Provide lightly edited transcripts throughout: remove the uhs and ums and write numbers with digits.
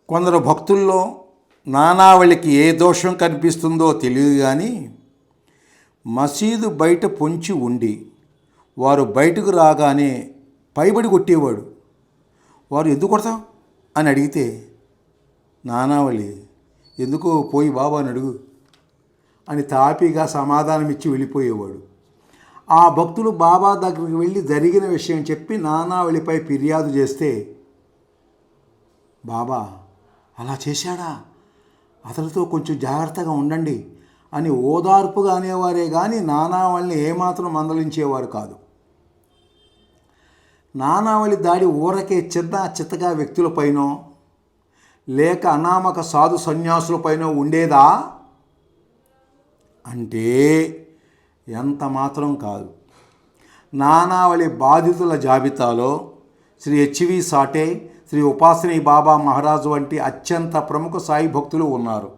కొందరు భక్తుల్లో నానావళికి ఏ దోషం కనిపిస్తుందో తెలియదు కానీ మసీదు బయట పొంచి ఉండి వారు బయటకు రాగానే పైబడి కొట్టేవాడు. వారు ఎందుకు కొడతావు అని అడిగితే నానావళి ఎందుకో పోయి బాబా అని అడుగు అని తాపీగా సమాధానం ఇచ్చి వెళ్ళిపోయేవాడు. ఆ భక్తులు బాబా దగ్గరికి వెళ్ళి జరిగిన విషయం చెప్పి నానావళిపై ఫిర్యాదు చేస్తే బాబా అలా చేశాడా, అతనితో కొంచెం జాగ్రత్తగా ఉండండి అని ఓదార్పుగా అనేవారే కానీ నానావళిని ఏమాత్రం మందలించేవారు కాదు. నానావళి దాడి ఊరకే చిత్తగా వ్యక్తులపైనో లేక అనామక సాధు సన్యాసులపైనో ఉండేదా అంటే ఎంత మాత్రం కాదు. నానావళి బాధితుల జాబితాలో శ్రీ హెచ్వి సాటే, శ్రీ ఉపాసనీ బాబా మహారాజ్ వంటి అత్యంత ప్రముఖ సాయి భక్తులు ఉన్నారు.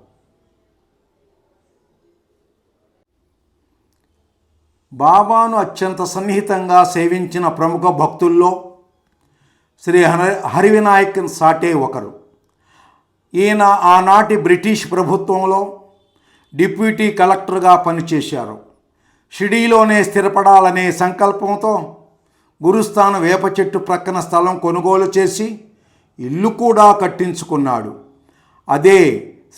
బాబాను అత్యంత సన్నిహితంగా సేవించిన ప్రముఖ భక్తుల్లో శ్రీ హరివినాయక్ సాటే ఒకరు. ఈయన ఆనాటి బ్రిటిష్ ప్రభుత్వంలో డిప్యూటీ కలెక్టర్గా పనిచేశారు. షిరిడీలోనే స్థిరపడాలనే సంకల్పంతో గురుస్థానం వేప చెట్టు ప్రక్కన స్థలం కొనుగోలు చేసి ఇల్లు కూడా కట్టించుకున్నాడు. అదే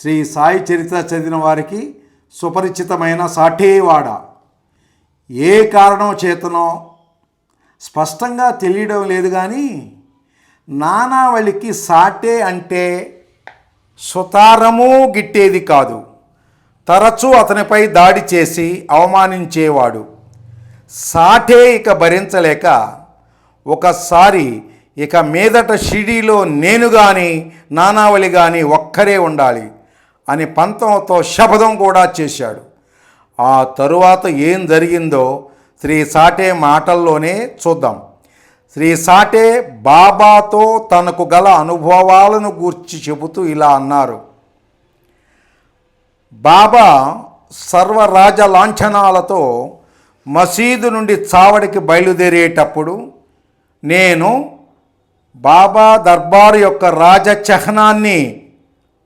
శ్రీ సాయి చరిత్ర చదివిన వారికి సుపరిచితమైన సాఠేవాడ. ఏ కారణం చేతనో స్పష్టంగా తెలియడం లేదు కానీ నానావళికి సాటే అంటే సుతారము గిట్టేది కాదు. తరచూ అతనిపై దాడి చేసి అవమానించేవాడు. సాటే ఇక భరించలేక ఒకసారి ఇక మీదట షిరిడీలో నేను కానీ నానావళి కానీ ఒక్కరే ఉండాలి అని పంతంతో శపథం కూడా చేశాడు. ఆ తరువాత ఏం జరిగిందో శ్రీ సాటే మాటల్లోనే చూద్దాం. శ్రీ సాటే బాబాతో తనకు గల అనుభవాలను గూర్చి చెబుతూ ఇలా అన్నారు. బాబా సర్వరాజ లాంఛనాలతో మసీదు నుండి చావడికి బయలుదేరేటప్పుడు నేను బాబా దర్బారు యొక్క రాజచహనాన్ని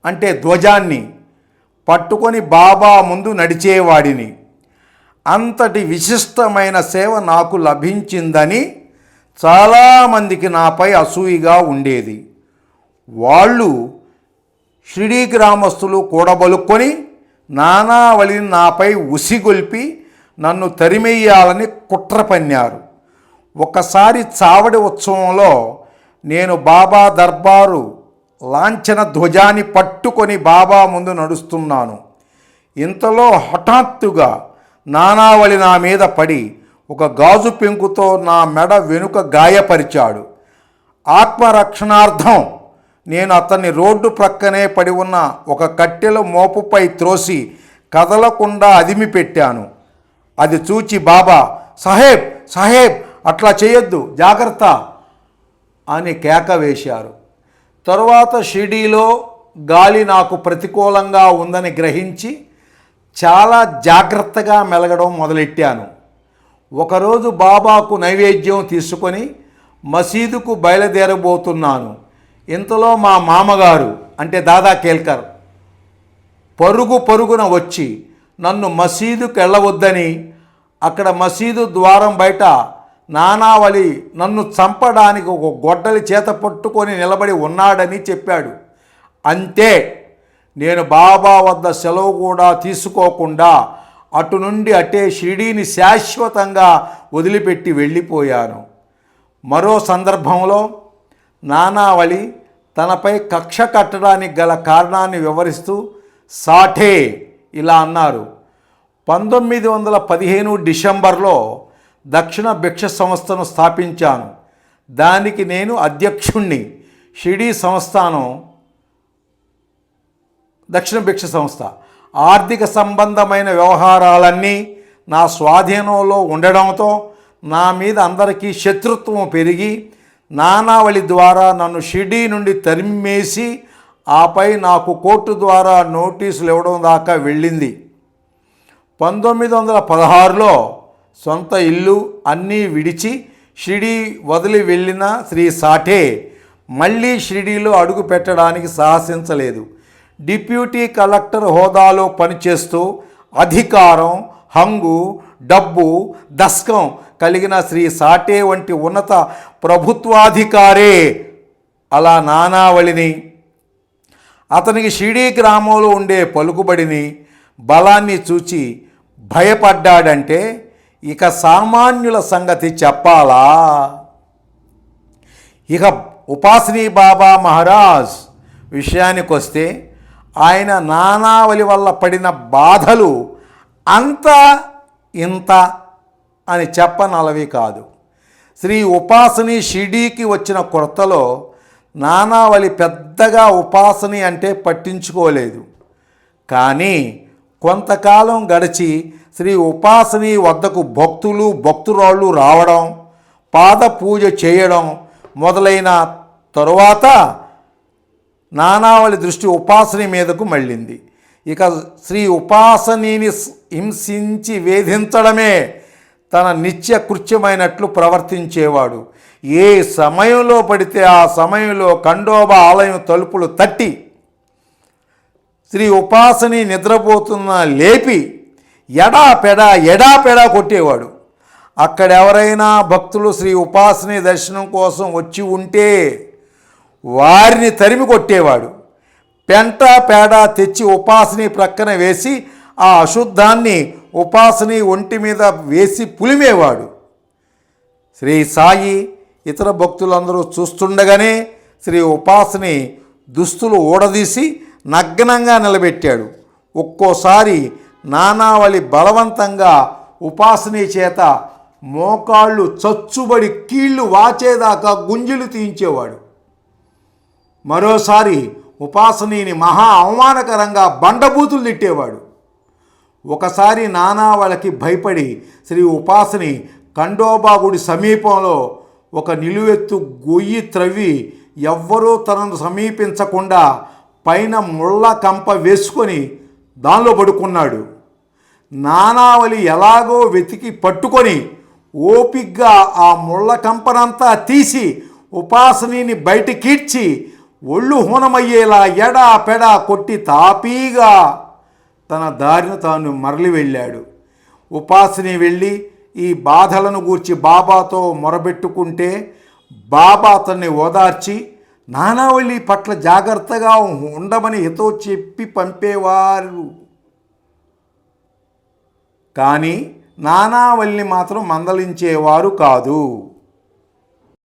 అంటే ధ్వజాన్ని పట్టుకొని బాబా ముందు నడిచేవాడిని. అంతటి విశిష్టమైన సేవ నాకు లభించిందని చాలామందికి నాపై అసూయగా ఉండేది. వాళ్ళు షిరిడీ గ్రామస్తులు కూడబలుక్కొని నానావళిని నాపై ఉసిగొల్పి నన్ను తరిమెయ్యాలని కుట్ర పన్నారు. ఒకసారి చావడి ఉత్సవంలో నేను బాబా దర్బారు లాంఛన ధ్వజాన్ని పట్టుకొని బాబా ముందు నడుస్తున్నాను. ఇంతలో హఠాత్తుగా నానావళి నా మీద పడి ఒక గాజు పెంకుతో నా మెడ వెనుక గాయపరిచాడు. ఆత్మరక్షణార్థం నేను అతన్ని రోడ్డు ప్రక్కనే పడి ఉన్న ఒక కట్టెల మోపుపై త్రోసి కదలకుండా అదిమి పెట్టాను. అది చూచి బాబా సాహెబ్ సాహెబ్ అట్లా చేయొద్దు, జాగ్రత్త అని కేక వేశారు. తరువాత షిరిడీలో గాలి నాకు ప్రతికూలంగా ఉందని గ్రహించి చాలా జాగ్రత్తగా మెలగడం మొదలెట్టాను. ఒకరోజు బాబాకు నైవేద్యం తీసుకొని మసీదుకు బయలుదేరబోతున్నాను. ఇంతలో మా మామగారు అంటే దాదా కేల్కర్ పరుగున వచ్చి నన్ను మసీదుకు వెళ్ళవద్దని, అక్కడ మసీదు ద్వారం బయట నానావళి నన్ను చంపడానికి ఒక గొడ్డలి చేత పట్టుకొని నిలబడి ఉన్నాడని చెప్పాడు. అంతే, నేను బాబా వద్ద సెలవు కూడా తీసుకోకుండా అటు నుండి అటే షిరిడీని శాశ్వతంగా వదిలిపెట్టి వెళ్ళిపోయాను. మరో సందర్భంలో నానావళి తనపై కక్ష కట్టడానికి గల కారణాన్ని వివరిస్తూ సాఠే ఇలా అన్నారు. 1915 డిసెంబర్లో దక్షిణ భిక్ష సంస్థను స్థాపించాను. దానికి నేను అధ్యక్షుణ్ణి. షిరిడీ సంస్థానం దక్షిణ భిక్ష సంస్థ ఆర్థిక సంబంధమైన వ్యవహారాలన్నీ నా స్వాధీనంలో ఉండడంతో నా మీద అందరికీ శత్రుత్వం పెరిగి నానావళి ద్వారా నన్ను షిరిడీ నుండి తరిమేసి ఆపై నాకు కోర్టు ద్వారా నోటీసులు ఇవ్వడం దాకా వెళ్ళింది. 1916లో సొంత ఇల్లు అన్నీ విడిచి షిరిడీ వదిలి వెళ్ళిన శ్రీ సాఠే మళ్ళీ షిరిడీలో అడుగు పెట్టడానికి సాహసించలేదు. డిప్యూటీ కలెక్టర్ హోదాలో పనిచేస్తూ అధికారం, హంగు, డబ్బు, దస్కం కలిగిన శ్రీ సాటే వంటి ఉన్నత ప్రభుత్వాధికారే అలా నానావళిని, అతనికి షిరిడీ గ్రామంలో ఉండే పలుకుబడిని, బలాన్ని చూచి భయపడ్డాడంటే ఇక సామాన్యుల సంగతి చెప్పాలా? ఇక ఉపాసనీ బాబా మహారాజ్ విషయానికి వస్తే ఆయన నానావళి వల్ల పడిన బాధలు అంత ఇంత అని చెప్పనలవి కాదు. శ్రీ ఉపాసని షిరిడీకి వచ్చిన కొత్తలో నానావళి పెద్దగా ఉపాసని అంటే పట్టించుకోలేదు. కానీ కొంతకాలం గడిచి శ్రీ ఉపాసని వద్దకు భక్తులు భక్తురాళ్ళు రావడం, పాద పూజ చేయడం మొదలైన తరువాత నానావళి దృష్టి ఉపాసని మీదకు మళ్ళింది. ఇక శ్రీ ఉపాసనీని హింసించి వేధించడమే తన నిత్య కృత్యమైనట్లు ప్రవర్తించేవాడు. ఏ సమయంలో పడితే ఆ సమయంలో ఖండోబా ఆలయం తలుపులు తట్టి శ్రీ ఉపాసని నిద్రపోతున్న లేపి ఎడాపెడా కొట్టేవాడు. అక్కడెవరైనా భక్తులు శ్రీ ఉపాసని దర్శనం కోసం వచ్చి ఉంటే వారిని తరిమి కొట్టేవాడు. పెంట పేడ తెచ్చి ఉపాసని ప్రక్కన వేసి ఆ అశుద్ధాన్ని ఉపాసని ఒంటి మీద వేసి పులిమేవాడు. శ్రీ సాయి ఇతర భక్తులందరూ చూస్తుండగానే శ్రీ ఉపాసని దుస్తులు ఊడదీసి నగ్నంగా నిలబెట్టాడు. ఒక్కోసారి నానావళి బలవంతంగా ఉపాసని చేత మోకాళ్ళు చచ్చుబడి కీళ్ళు వాచేదాకా గుంజులు తీయించేవాడు. మరోసారి ఉపాసనీని మహా అవమానకరంగా బండబూతులు తిట్టేవాడు. ఒకసారి నానావళికి భయపడి శ్రీ ఉపాసని ఖండోబా గుడి సమీపంలో ఒక నిలువెత్తు గొయ్యి త్రవ్వి ఎవ్వరూ తనను సమీపించకుండా పైన ముళ్ళ కంప వేసుకొని దానిలో పడుకున్నాడు. నానావళి ఎలాగో వెతికి పట్టుకొని ఓపిగ్గా ఆ ముళ్ళ కంపనంతా తీసి ఉపాసనీని బయటికీడ్చి ఒళ్ళు హూనమయ్యేలా ఎడాపెడా కొట్టి తాపీగా తన దారిన తాను మరలి వెళ్ళాడు. ఉపాసని వెళ్ళి ఈ బాధలను గూర్చి బాబాతో మొరబెట్టుకుంటే బాబా అతన్ని ఓదార్చి నానావళి పట్ల జాగ్రత్తగా ఉండమని హితో చెప్పి పంపేవారు. కానీ నానావళిని మాత్రం మందలించేవారు కాదు.